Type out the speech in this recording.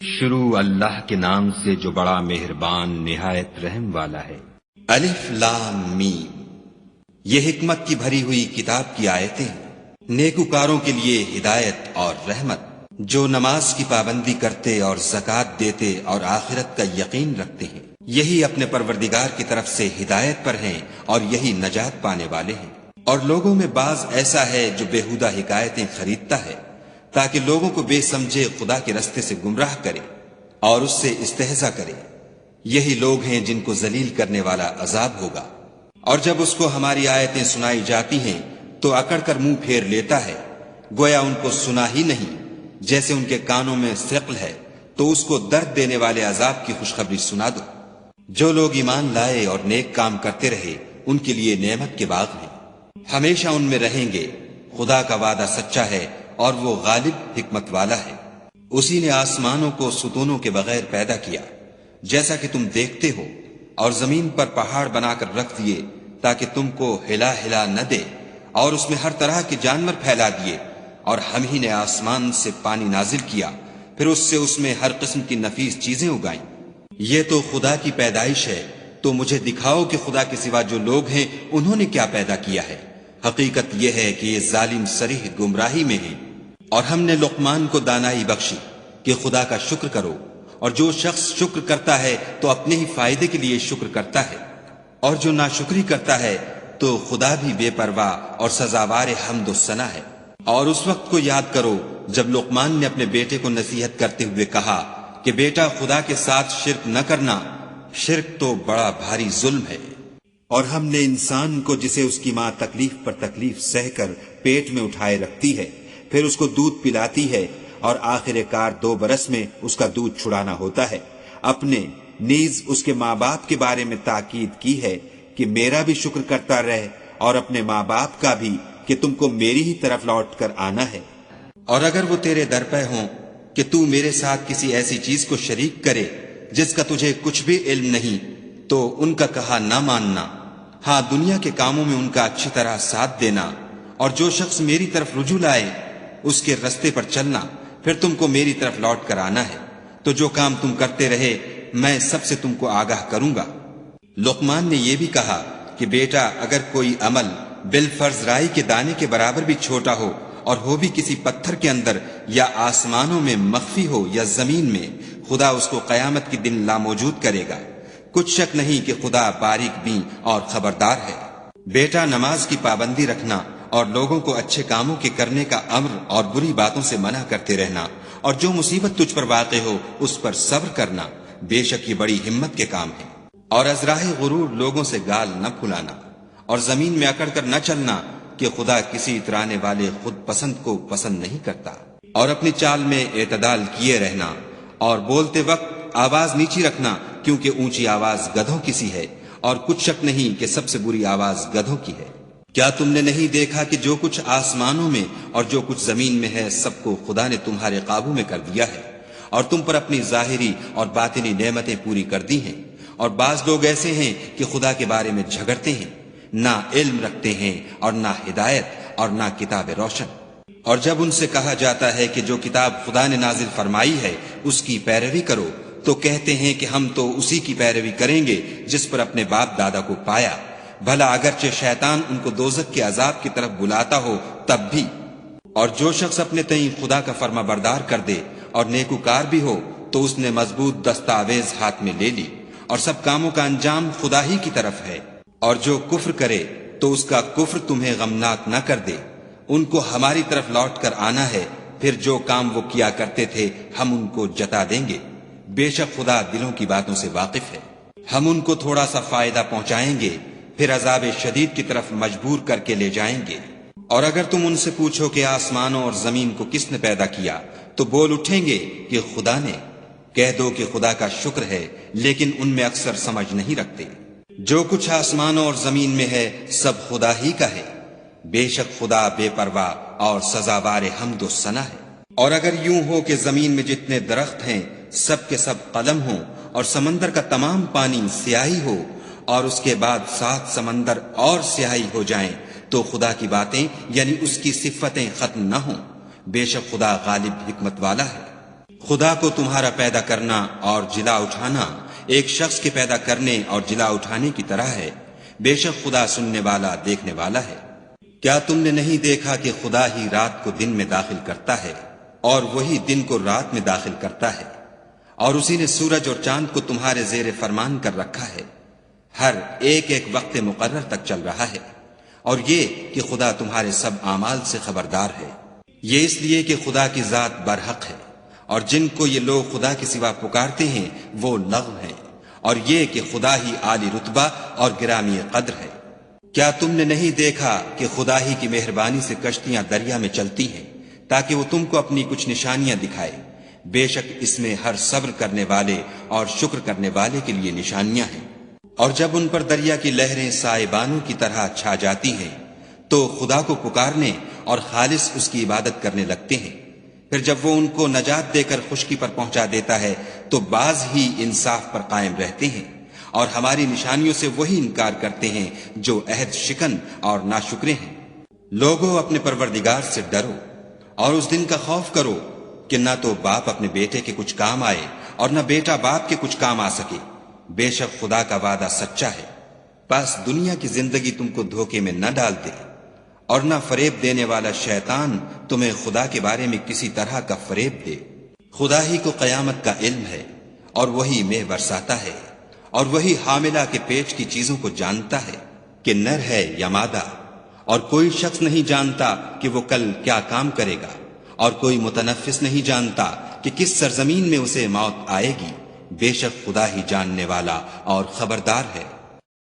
شروع اللہ کے نام سے جو بڑا مہربان نہایت رحم والا ہے۔ الف لام میم، یہ حکمت کی بھری ہوئی کتاب کی آیتیں ہیں، نیکوکاروں کے لیے ہدایت اور رحمت، جو نماز کی پابندی کرتے اور زکوٰۃ دیتے اور آخرت کا یقین رکھتے ہیں، یہی اپنے پروردگار کی طرف سے ہدایت پر ہیں اور یہی نجات پانے والے ہیں۔ اور لوگوں میں بعض ایسا ہے جو بیہودہ حکایتیں خریدتا ہے تاکہ لوگوں کو بے سمجھے خدا کے رستے سے گمراہ کرے اور اس سے استہزاء کرے، یہی لوگ ہیں جن کو ذلیل کرنے والا عذاب ہوگا۔ اور جب اس کو ہماری آیتیں سنائی جاتی ہیں تو اکڑ کر منہ پھیر لیتا ہے، گویا ان کو سنا ہی نہیں، جیسے ان کے کانوں میں ثقل ہے، تو اس کو درد دینے والے عذاب کی خوشخبری سنا دو۔ جو لوگ ایمان لائے اور نیک کام کرتے رہے ان کے لیے نعمت کے باغ ہیں، ہمیشہ ان میں رہیں گے۔ خدا کا وعدہ سچا ہے اور وہ غالب حکمت والا ہے۔ اسی نے آسمانوں کو ستونوں کے بغیر پیدا کیا جیسا کہ تم دیکھتے ہو، اور زمین پر پہاڑ بنا کر رکھ دیے تاکہ تم کو ہلا ہلا نہ دے، اور اس میں ہر طرح کے جانور پھیلا دیے، اور ہم ہی نے آسمان سے پانی نازل کیا، پھر اس میں ہر قسم کی نفیس چیزیں اگائیں۔ یہ تو خدا کی پیدائش ہے، تو مجھے دکھاؤ کہ خدا کے سوا جو لوگ ہیں انہوں نے کیا پیدا کیا ہے۔ حقیقت یہ ہے کہ یہ ظالم صریح گمراہی میں ہیں۔ اور ہم نے لقمان کو دانائی بخشی کہ خدا کا شکر کرو، اور جو شخص شکر کرتا ہے تو اپنے ہی فائدے کے لیے شکر کرتا ہے، اور جو ناشکری کرتا ہے تو خدا بھی بے پرواہ اور سزاوار حمد و ثنا ہے۔ اور اس وقت کو یاد کرو جب لقمان نے اپنے بیٹے کو نصیحت کرتے ہوئے کہا کہ بیٹا خدا کے ساتھ شرک نہ کرنا، شرک تو بڑا بھاری ظلم ہے۔ اور ہم نے انسان کو جسے اس کی ماں تکلیف پر تکلیف سہ کر پیٹ میں اٹھائے رکھتی ہے، پھر اس کو دودھ پلاتی ہے، اور آخر کار 2 برس میں اس کا دودھ چھڑانا ہوتا ہے، اپنے نیز اس کے ماں باپ کے بارے میں تاکید کی ہے کہ میرا بھی شکر کرتا رہے، اور اپنے ماں باپ کا بھی کہ تم کو میری ہی طرف لوٹ کر آنا ہے۔ اور اگر وہ تیرے در پہ ہوں کہ تو میرے ساتھ کسی ایسی چیز کو شریک کرے جس کا تجھے کچھ بھی علم نہیں، تو ان کا کہا نہ ماننا، ہاں دنیا کے کاموں میں ان کا اچھی طرح ساتھ دینا، اور جو شخص میری طرف رجوع لائے اس کے رستے پر چلنا، پھر تم کو میری طرف لوٹ کر آنا ہے، تو جو کام تم کرتے رہے میں سب سے تم کو آگاہ کروں گا۔ لقمان نے یہ بھی کہا کہ بیٹا اگر کوئی عمل بالفرض رائی کے دانے کے برابر بھی چھوٹا ہو، اور ہو بھی کسی پتھر کے اندر یا آسمانوں میں مخفی ہو یا زمین میں، خدا اس کو قیامت کے دن لاموجود کرے گا۔ کچھ شک نہیں کہ خدا باریک بین اور خبردار ہے۔ بیٹا نماز کی پابندی رکھنا اور لوگوں کو اچھے کاموں کے کرنے کا امر اور بری باتوں سے منع کرتے رہنا، اور جو مصیبت تجھ پر واقع ہو اس پر صبر کرنا، بے شک یہ بڑی ہمت کے کام ہے۔ اور از راہ غرور لوگوں سے گال نہ پھلانا، اور زمین میں اکڑ کر نہ چلنا کہ خدا کسی اترانے والے خود پسند کو پسند نہیں کرتا۔ اور اپنی چال میں اعتدال کیے رہنا، اور بولتے وقت آواز نیچی رکھنا، کیونکہ اونچی آواز گدھوں کی سی ہے، اور کچھ شک نہیں کہ سب سے بری آواز گدھوں کی ہے۔ کیا تم نے نہیں دیکھا کہ جو کچھ آسمانوں میں اور جو کچھ زمین میں ہے سب کو خدا نے تمہارے قابو میں کر دیا ہے، اور تم پر اپنی ظاہری اور باطنی نعمتیں پوری کر دی ہیں۔ اور بعض لوگ ایسے ہیں کہ خدا کے بارے میں جھگڑتے ہیں، نہ علم رکھتے ہیں اور نہ ہدایت اور نہ کتاب روشن۔ اور جب ان سے کہا جاتا ہے کہ جو کتاب خدا نے نازل فرمائی ہے اس کی پیروی کرو، تو کہتے ہیں کہ ہم تو اسی کی پیروی کریں گے جس پر اپنے باپ دادا کو پایا، بھلا اگرچہ شیطان ان کو دوزخ کے عذاب کی طرف بلاتا ہو تب بھی۔ اور جو شخص اپنے تئیں خدا کا فرما بردار کر دے اور نیکوکار بھی ہو تو اس نے مضبوط دستاویز ہاتھ میں لے لی، اور سب کاموں کا انجام خدا ہی کی طرف ہے۔ اور جو کفر کرے تو اس کا کفر تمہیں غمناک نہ کر دے، ان کو ہماری طرف لوٹ کر آنا ہے، پھر جو کام وہ کیا کرتے تھے ہم ان کو جتا دیں گے۔ بے شک خدا دلوں کی باتوں سے واقف ہے۔ ہم ان کو تھوڑا سا فائدہ پہنچائیں گے، پھر عذاب شدید کی طرف مجبور کر کے لے جائیں گے۔ اور اگر تم ان سے پوچھو کہ آسمانوں اور زمین کو کس نے پیدا کیا، تو بول اٹھیں گے کہ خدا نے۔ کہہ دو کہ خدا کا شکر ہے، لیکن ان میں اکثر سمجھ نہیں رکھتے۔ جو کچھ آسمانوں اور زمین میں ہے سب خدا ہی کا ہے، بے شک خدا بے پرواہ اور سزاوار حمد و ثنا ہے۔ اور اگر یوں ہو کہ زمین میں جتنے درخت ہیں سب کے سب قلم ہوں، اور سمندر کا تمام پانی سیاہی ہو، اور اس کے بعد 7 سمندر اور سیاہی ہو جائیں، تو خدا کی باتیں یعنی اس کی صفتیں ختم نہ ہوں۔ بے شک خدا غالب حکمت والا ہے۔ خدا کو تمہارا پیدا کرنا اور جلا اٹھانا ایک شخص کے پیدا کرنے اور جلا اٹھانے کی طرح ہے، بے شک خدا سننے والا دیکھنے والا ہے۔ کیا تم نے نہیں دیکھا کہ خدا ہی رات کو دن میں داخل کرتا ہے اور وہی دن کو رات میں داخل کرتا ہے، اور اسی نے سورج اور چاند کو تمہارے زیر فرمان کر رکھا ہے، ہر ایک ایک وقت مقرر تک چل رہا ہے، اور یہ کہ خدا تمہارے سب اعمال سے خبردار ہے۔ یہ اس لیے کہ خدا کی ذات برحق ہے، اور جن کو یہ لوگ خدا کے سوا پکارتے ہیں وہ لغو ہیں، اور یہ کہ خدا ہی عالی رتبہ اور گرامی قدر ہے۔ کیا تم نے نہیں دیکھا کہ خدا ہی کی مہربانی سے کشتیاں دریا میں چلتی ہیں تاکہ وہ تم کو اپنی کچھ نشانیاں دکھائے؟ بے شک اس میں ہر صبر کرنے والے اور شکر کرنے والے کے لیے نشانیاں ہیں۔ اور جب ان پر دریا کی لہریں سائبانوں کی طرح چھا جاتی ہیں تو خدا کو پکارنے اور خالص اس کی عبادت کرنے لگتے ہیں، پھر جب وہ ان کو نجات دے کر خشکی پر پہنچا دیتا ہے تو بعض ہی انصاف پر قائم رہتے ہیں، اور ہماری نشانیوں سے وہی انکار کرتے ہیں جو عہد شکن اور ناشکرے ہیں۔ لوگوں اپنے پروردگار سے ڈرو اور اس دن کا خوف کرو کہ نہ تو باپ اپنے بیٹے کے کچھ کام آئے اور نہ بیٹا باپ کے کچھ کام آ سکے، بے شک خدا کا وعدہ سچا ہے۔ بس دنیا کی زندگی تم کو دھوکے میں نہ ڈال دے، اور نہ فریب دینے والا شیطان تمہیں خدا کے بارے میں کسی طرح کا فریب دے۔ خدا ہی کو قیامت کا علم ہے، اور وہی مہ برساتا ہے، اور وہی حاملہ کے پیٹ کی چیزوں کو جانتا ہے کہ نر ہے یا مادہ، اور کوئی شخص نہیں جانتا کہ وہ کل کیا کام کرے گا، اور کوئی متنفس نہیں جانتا کہ کس سرزمین میں اسے موت آئے گی۔ بے شک خدا ہی جاننے والا اور خبردار ہے۔